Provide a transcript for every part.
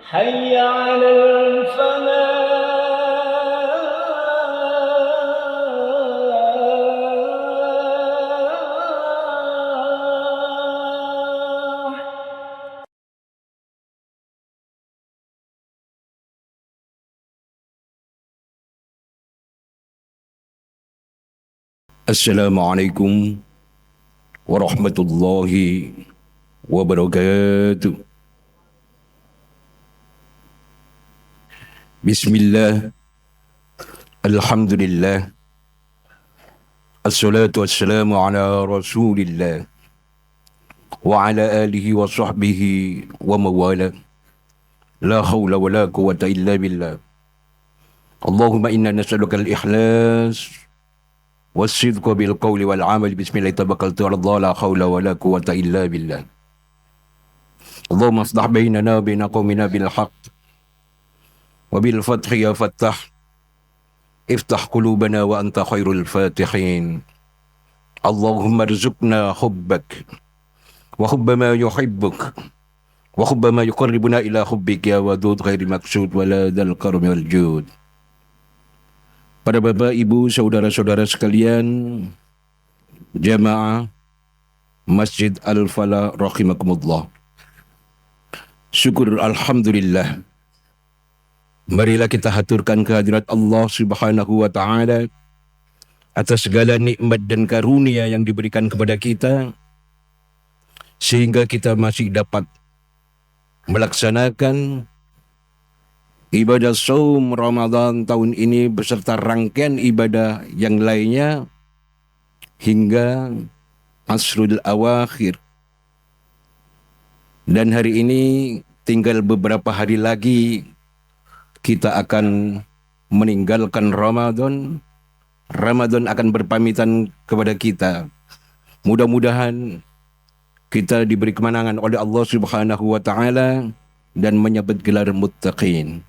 حي على الفلاح. Assalamualaikum warahmatullahi wabarakatuh. Bismillah, alhamdulillah, assalatu wassalamu ala rasulillah wa ala alihi wa sahbihi wa mawala. La hawla wa la quwata illa billah. Allahumma inna nas'aluka al-ikhlas was-sidqa bil qawli wal amal. Bismillah tawakkaltu ala Allah, la hawla wa la quwata illa billah. Allahumma aslah bainana baina qaumina bil haqq wa bil fathi ya fattah. Iftah qulubana wa anta khairul fatihin. Allahumma rizukna hubbak wa hubba ma yuhibbuk wa hubba ma yuqarribuna ila hubbik ya wadud ghairi maksud wa la dal karmi wal jud. Para bapak, ibu, saudara-saudara sekalian, jamaah Masjid Al-Falah rahimakumullah. Syukur alhamdulillah. Marilah kita haturkan kehadirat Allah Subhanahu wa taala atas segala nikmat dan karunia yang diberikan kepada kita, sehingga kita masih dapat melaksanakan ibadah saum Ramadan tahun ini beserta rangkaian ibadah yang lainnya hingga Asrul Awakhir. Dan hari ini tinggal beberapa hari lagi kita akan meninggalkan Ramadan. Ramadan akan berpamitan kepada kita. Mudah-mudahan kita diberi kemenangan oleh Allah Subhanahu wa taala dan menyabet gelar muttaqin.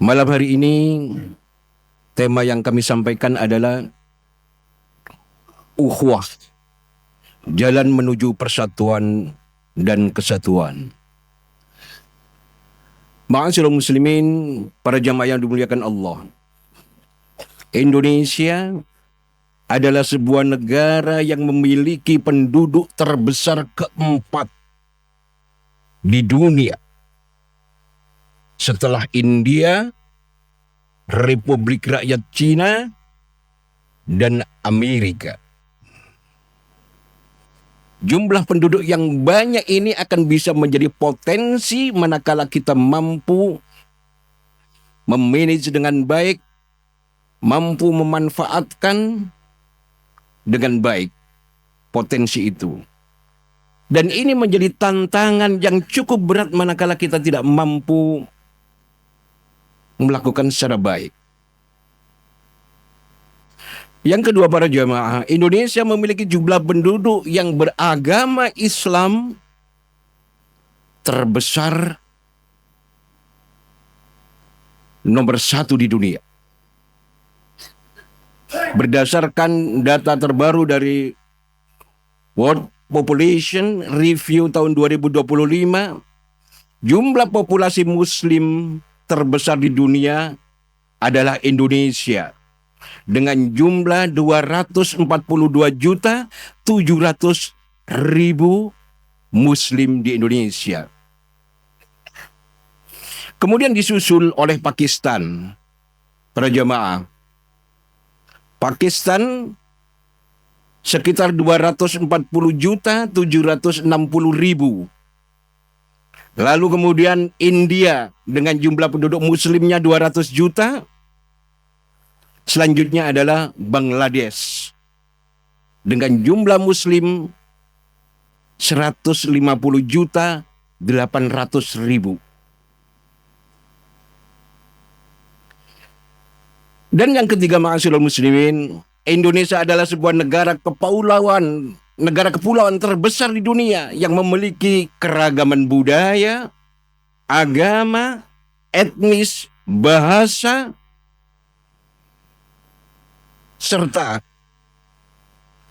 Malam hari ini tema yang kami sampaikan adalah ukhuwah, jalan menuju persatuan dan kesatuan. Ma'asyiral muslimin, para jamaah yang dimuliakan Allah. Indonesia adalah sebuah negara yang memiliki penduduk terbesar keempat di dunia. Setelah India, Republik Rakyat Cina, dan Amerika. Jumlah penduduk yang banyak ini akan bisa menjadi potensi manakala kita mampu memanage dengan baik, mampu memanfaatkan dengan baik potensi itu. Dan ini menjadi tantangan yang cukup berat manakala kita tidak mampu melakukan secara baik. Yang kedua, para jamaah, Indonesia memiliki jumlah penduduk yang beragama Islam terbesar nomor 1 di dunia. Berdasarkan data terbaru dari World Population Review tahun 2025, jumlah populasi Muslim terbesar di dunia adalah Indonesia dengan jumlah 242.700.000 Muslim di Indonesia. Kemudian disusul oleh Pakistan. Para jamaah, Pakistan sekitar 240.760.000. Lalu kemudian India dengan jumlah penduduk muslimnya 200 juta. Selanjutnya adalah Bangladesh dengan jumlah muslim 150.800.000. Dan yang ketiga, ma'asyiral muslimin, Indonesia adalah sebuah negara kepulauan terbesar di dunia yang memiliki keragaman budaya, agama, etnis, bahasa, serta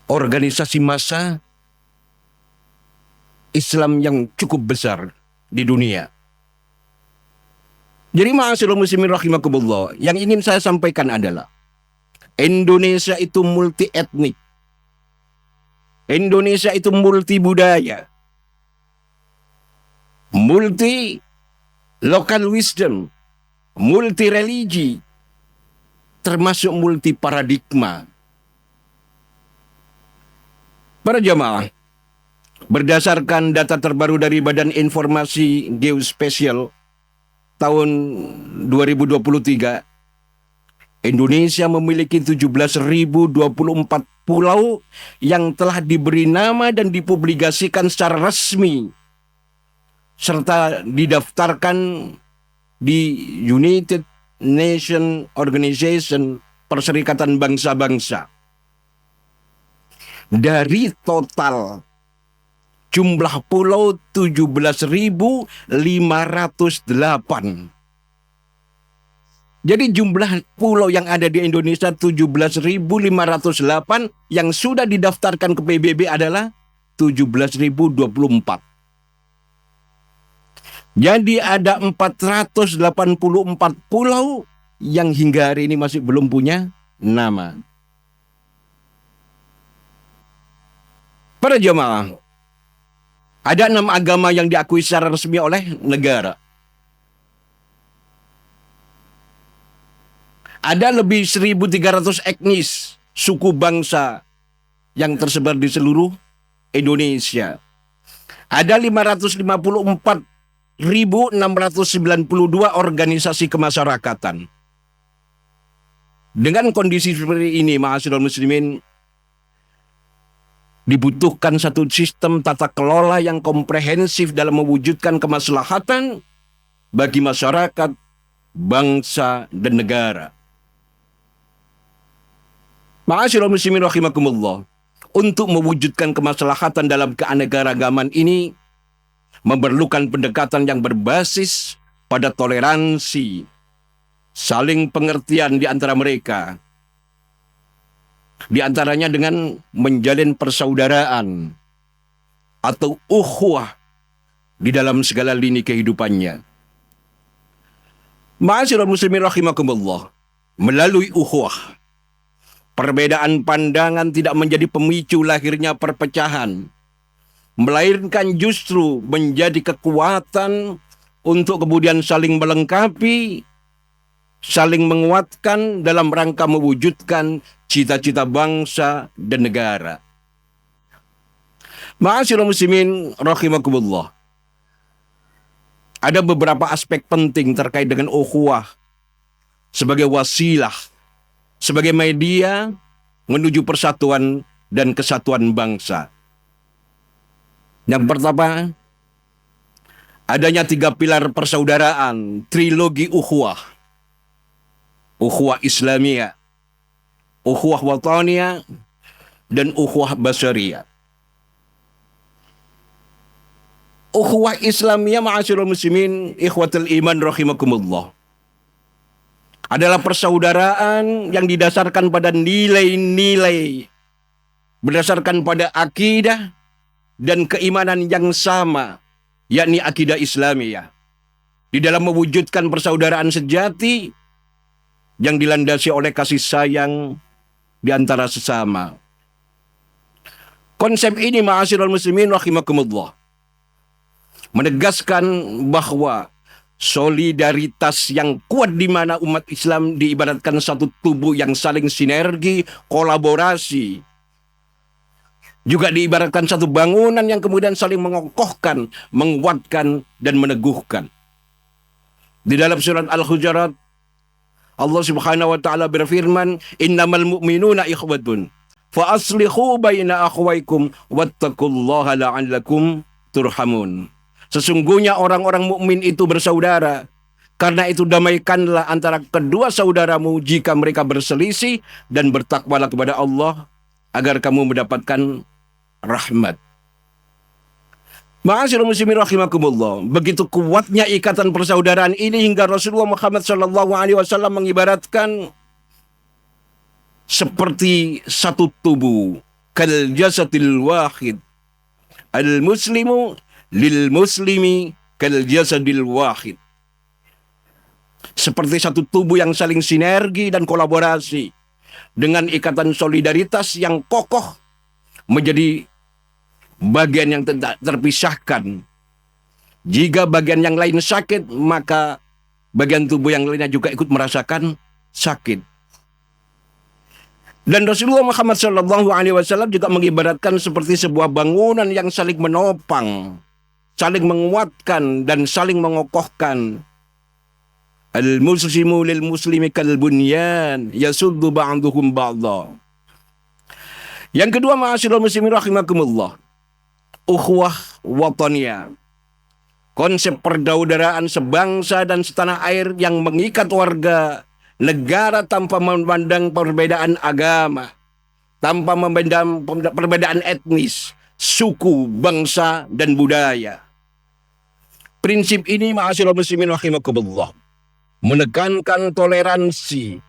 organisasi massa Islam yang cukup besar di dunia. Jadi ma'asyiral muslimin rahimakumullah, yang ingin saya sampaikan adalah Indonesia itu multi etnik. Indonesia itu multi budaya. Multi local wisdom, multi religi, termasuk multi paradigma. Para jamaah, berdasarkan data terbaru dari Badan Informasi Geospasial tahun 2023, Indonesia memiliki 17.024 pulau yang telah diberi nama dan dipublikasikan secara resmi serta didaftarkan di United Nations Organization, Perserikatan Bangsa-Bangsa. Dari total jumlah pulau 17.508. Jadi jumlah pulau yang ada di Indonesia 17.508, yang sudah didaftarkan ke PBB adalah 17.024. Jadi ada 484 pulau yang hingga hari ini masih belum punya nama. Para jemaah, ada 6 agama yang diakui secara resmi oleh negara. Ada lebih 1.300 etnis suku bangsa yang tersebar di seluruh Indonesia. Ada 554.692 organisasi kemasyarakatan. Dengan kondisi seperti ini, ma'asyiral muslimin, dibutuhkan satu sistem tata kelola yang komprehensif dalam mewujudkan kemaslahatan bagi masyarakat, bangsa, dan negara. Ma'asyiral muslimin rahimakumullah, untuk mewujudkan kemaslahatan dalam keanekaragaman ini memerlukan pendekatan yang berbasis pada toleransi, saling pengertian di antara mereka. Di antaranya dengan menjalin persaudaraan atau ukhuwah di dalam segala lini kehidupannya. Ma'asyiral muslimin rahimakumullah, melalui ukhuwah, perbedaan pandangan tidak menjadi pemicu lahirnya perpecahan, melainkan justru menjadi kekuatan untuk kemudian saling melengkapi, saling menguatkan dalam rangka mewujudkan cita-cita bangsa dan negara. Ma'asyiral muslimin rahimakumullah, ada beberapa aspek penting terkait dengan ukhuwah sebagai wasilah, sebagai media menuju persatuan dan kesatuan bangsa. Yang pertama, adanya 3 pilar persaudaraan, trilogi ukhuwah. Ukhuwah Islamiyah, ukhuwah wataniyah, dan ukhuwah basyariyah. Ukhuwah Islamiyah, ma'asyiral muslimin, ikhwatul iman rahimakumullah, adalah persaudaraan yang didasarkan pada nilai-nilai, berdasarkan pada akidah dan keimanan yang sama, yakni akidah Islamiyah, di dalam mewujudkan persaudaraan sejati yang dilandasi oleh kasih sayang di antara sesama. Konsep ini, ma'asyiral muslimin rahimakumullah, menegaskan bahwa solidaritas yang kuat di mana umat Islam diibaratkan satu tubuh yang saling sinergi, kolaborasi, juga diibaratkan satu bangunan yang kemudian saling mengokohkan, menguatkan, dan meneguhkan. Di dalam surat Al-Hujurat, Allah subhanahu wa ta'ala berfirman, innamal mu'minuna ikhwatun fa aslihu baina akhwaikum wattaqullaha la'allakum turhamun. Sesungguhnya orang-orang mukmin itu bersaudara, karena itu damaikanlah antara kedua saudaramu jika mereka berselisih, dan bertakwalah kepada Allah agar kamu mendapatkan rahmat. Ma'asyiral muslimin rahimakumullah, begitu kuatnya ikatan persaudaraan ini hingga Rasulullah Muhammad SAW mengibaratkan seperti satu tubuh, kal jasadil wahid, al muslimu lil muslimi kal jasadil wahid. seperti satu tubuh yang saling sinergi dan kolaborasi dengan ikatan solidaritas yang kokoh menjadi bagian yang tidak terpisahkan. Jika bagian yang lain sakit, maka bagian tubuh yang lainnya juga ikut merasakan sakit. Dan Rasulullah Muhammad SAW juga mengibaratkan seperti sebuah bangunan yang saling menopang, saling menguatkan dan saling mengokohkan. Al-muslimu lil muslimi kal bunyan yasuddu ba'duhum ba'dha. Yang kedua, ma'asyiral muslimin rahimakumullah, ukhuwah wataniyah. Konsep persaudaraan sebangsa dan setanah air yang mengikat warga negara tanpa memandang perbedaan agama, tanpa memandang perbedaan etnis, suku, bangsa, dan budaya. Prinsip ini, ma'asyiral muslimin rahimakumullah, menekankan toleransi,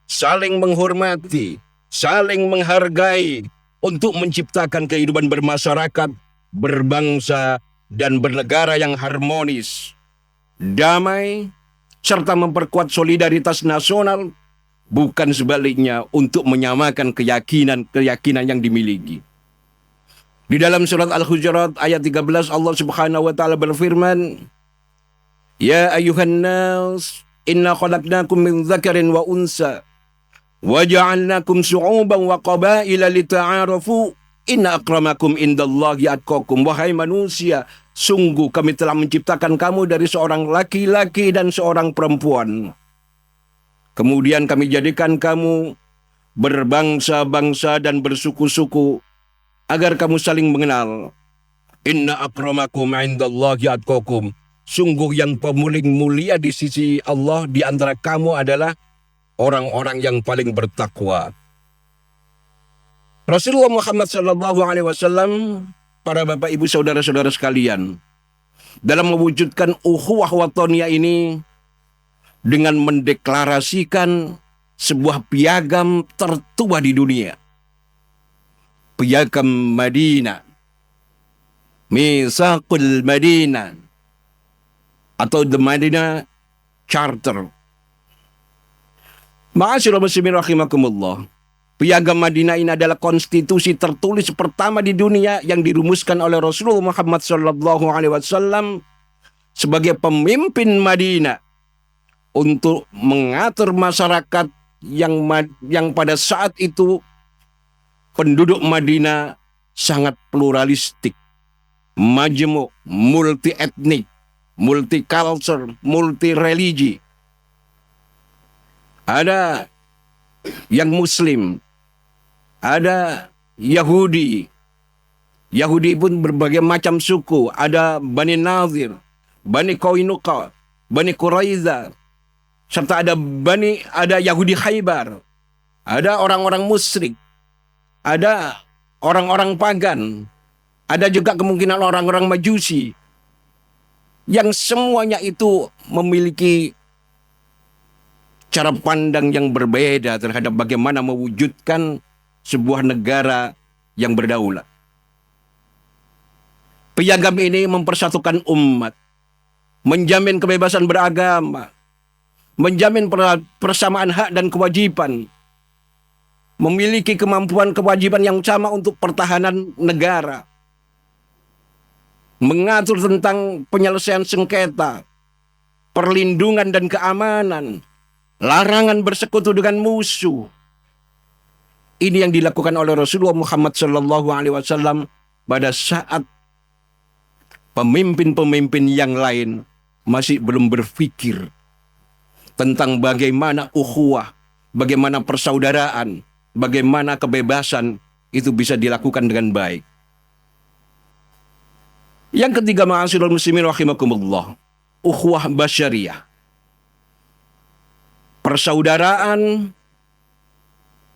saling menghormati, saling menghargai untuk menciptakan kehidupan bermasyarakat, berbangsa, dan bernegara yang harmonis, damai, serta memperkuat solidaritas nasional, bukan sebaliknya untuk menyamakan keyakinan yang dimiliki. Di dalam surat Al-Hujurat ayat 13 Allah Subhanahu wa taala berfirman, "Ya ayyuhan nas, inna khalaqnakum min dzakarin wa unsa wa ja'alnakum syu'uban wa qabaila lita'arafu. Inna akramakum indallahi atqakum." Wahai manusia, sungguh kami telah menciptakan kamu dari seorang laki-laki dan seorang perempuan. Kemudian kami jadikan kamu berbangsa-bangsa dan bersuku-suku agar kamu saling mengenal. Inna akramakum indallahi atqakum. Sungguh yang paling mulia di sisi Allah di antara kamu adalah orang-orang yang paling bertakwa. Rasulullah Muhammad SAW, para bapak ibu saudara-saudara sekalian, dalam mewujudkan ukhuwah wataniyah ini dengan mendeklarasikan sebuah piagam tertua di dunia. Piagam Madinah, Mitsaqul Madinah, atau The Madinah Charter. Ma'asyiral muslimin rahimakumullah, Piagam Madinah ini adalah konstitusi tertulis pertama di dunia yang dirumuskan oleh Rasulullah Muhammad SAW sebagai pemimpin Madinah untuk mengatur masyarakat yang pada saat itu penduduk Madinah sangat pluralistik, majemuk, multi etnik, multi culture, multi religi. Ada yang Muslim, ada Yahudi. Yahudi pun berbagai macam suku. Ada Bani Nadir, Bani Qainuqa, Bani Quraiza, serta ada Yahudi Khaybar. Ada orang-orang musyrik, ada orang-orang pagan, ada juga kemungkinan orang-orang Majusi, yang semuanya itu memiliki cara pandang yang berbeda terhadap bagaimana mewujudkan sebuah negara yang berdaulat. Piagam ini mempersatukan umat, menjamin kebebasan beragama, menjamin persamaan hak dan kewajiban, memiliki kemampuan kewajiban yang sama untuk pertahanan negara, mengatur tentang penyelesaian sengketa, perlindungan dan keamanan, larangan bersekutu dengan musuh. Ini yang dilakukan oleh Rasulullah Muhammad SAW pada saat pemimpin-pemimpin yang lain masih belum berpikir tentang bagaimana ukhuwah, bagaimana persaudaraan, bagaimana kebebasan itu bisa dilakukan dengan baik. Yang ketiga, ma'asyiral muslimin rahimakumullah, ukhuwah basyariyah. Persaudaraan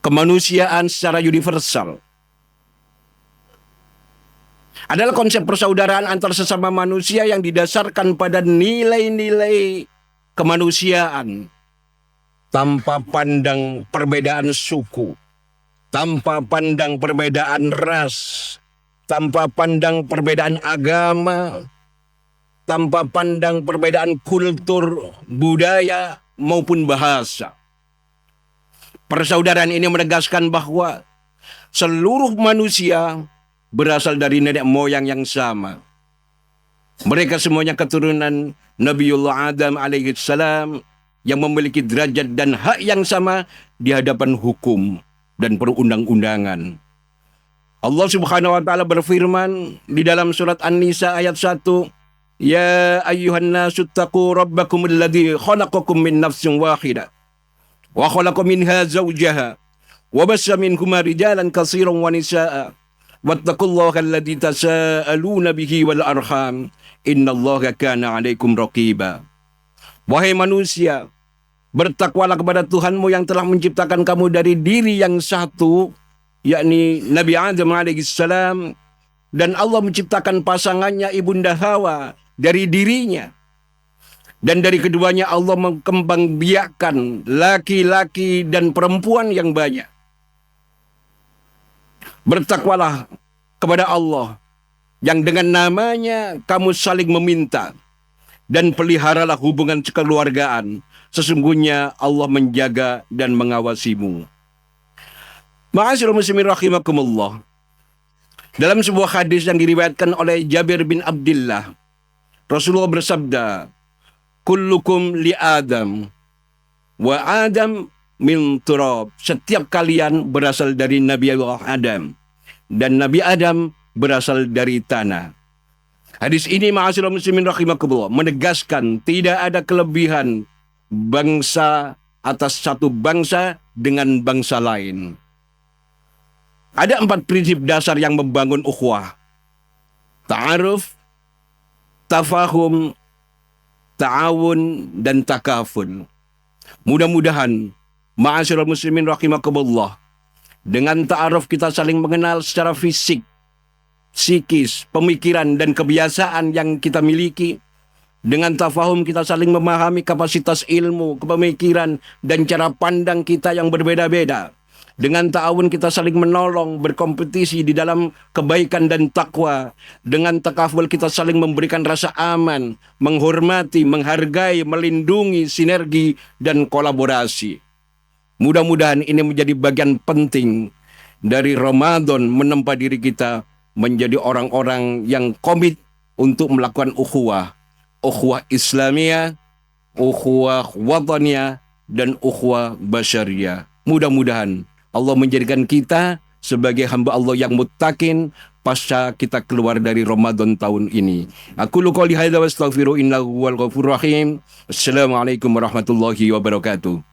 kemanusiaan secara universal adalah konsep persaudaraan antar sesama manusia yang didasarkan pada nilai-nilai kemanusiaan tanpa pandang perbedaan suku, tanpa pandang perbedaan ras, tanpa pandang perbedaan agama, tanpa pandang perbedaan kultur, budaya, maupun bahasa. Persaudaraan ini menegaskan bahwa seluruh manusia berasal dari nenek moyang yang sama. Mereka semuanya keturunan Nabiullah Adam alaihissalam yang memiliki derajat dan hak yang sama di hadapan hukum dan perundang-undangan. Allah Subhanahu wa taala berfirman di dalam surat An-Nisa ayat 1, "Ya ayyuhan nasu taqu rabbakum alladzi khalaqakum min nafsin wahidah wa khalaqa minha zawjaha wa bassa minhuma rijalan katsiran wa nisaa'a wattaqullaha alladzi tasaaluna bihi wal arham innallaha kana 'alaikum raqiba." Wahai manusia, bertakwalah kepada Tuhanmu yang telah menciptakan kamu dari diri yang satu, yakni Nabi Adam alaihissalam, dan Allah menciptakan pasangannya Ibunda Hawa dari dirinya. Dan dari keduanya Allah mengkembangbiakkan laki-laki dan perempuan yang banyak. Bertakwalah kepada Allah yang dengan namanya kamu saling meminta, dan peliharalah hubungan kekeluargaan. Sesungguhnya Allah menjaga dan mengawasimu. Ma'asyiral muslimin rahimakumullah. Dalam sebuah hadis yang diriwayatkan oleh Jabir bin Abdullah, Rasulullah bersabda, "Kullukum li Adam wa Adam min turab." Setiap kalian berasal dari Nabi Allah Adam, dan Nabi Adam berasal dari tanah. Hadis ini, ma'asyiral muslimin rahimakumullah, menegaskan tidak ada kelebihan bangsa atas satu bangsa dengan bangsa lain. Ada 4 prinsip dasar yang membangun ukhuwah: ta'aruf, tafahum, ta'awun, dan takafun. Mudah-mudahan, ma'asyiral muslimin rahimakumullah, dengan ta'aruf kita saling mengenal secara fisik, psikis, pemikiran, dan kebiasaan yang kita miliki. Dengan tafahum kita saling memahami kapasitas ilmu, kepemikiran, dan cara pandang kita yang berbeda-beda. Dengan ta'awun kita saling menolong, berkompetisi di dalam kebaikan dan takwa. Dengan takaful kita saling memberikan rasa aman, menghormati, menghargai, melindungi, sinergi, dan kolaborasi. Mudah-mudahan ini menjadi bagian penting dari Ramadan, menempa diri kita menjadi orang-orang yang komit untuk melakukan ukhuwah. Ukhuwah Islamiyah, ukhuwah wataniyah, dan ukhuwah basyariyah. Mudah-mudahan Allah menjadikan kita sebagai hamba Allah yang muttaqin pasca kita keluar dari Ramadan tahun ini. Aku qouli hadza wa astaghfiru innahu huwal ghafurur rahim. Assalamualaikum warahmatullahi wabarakatuh.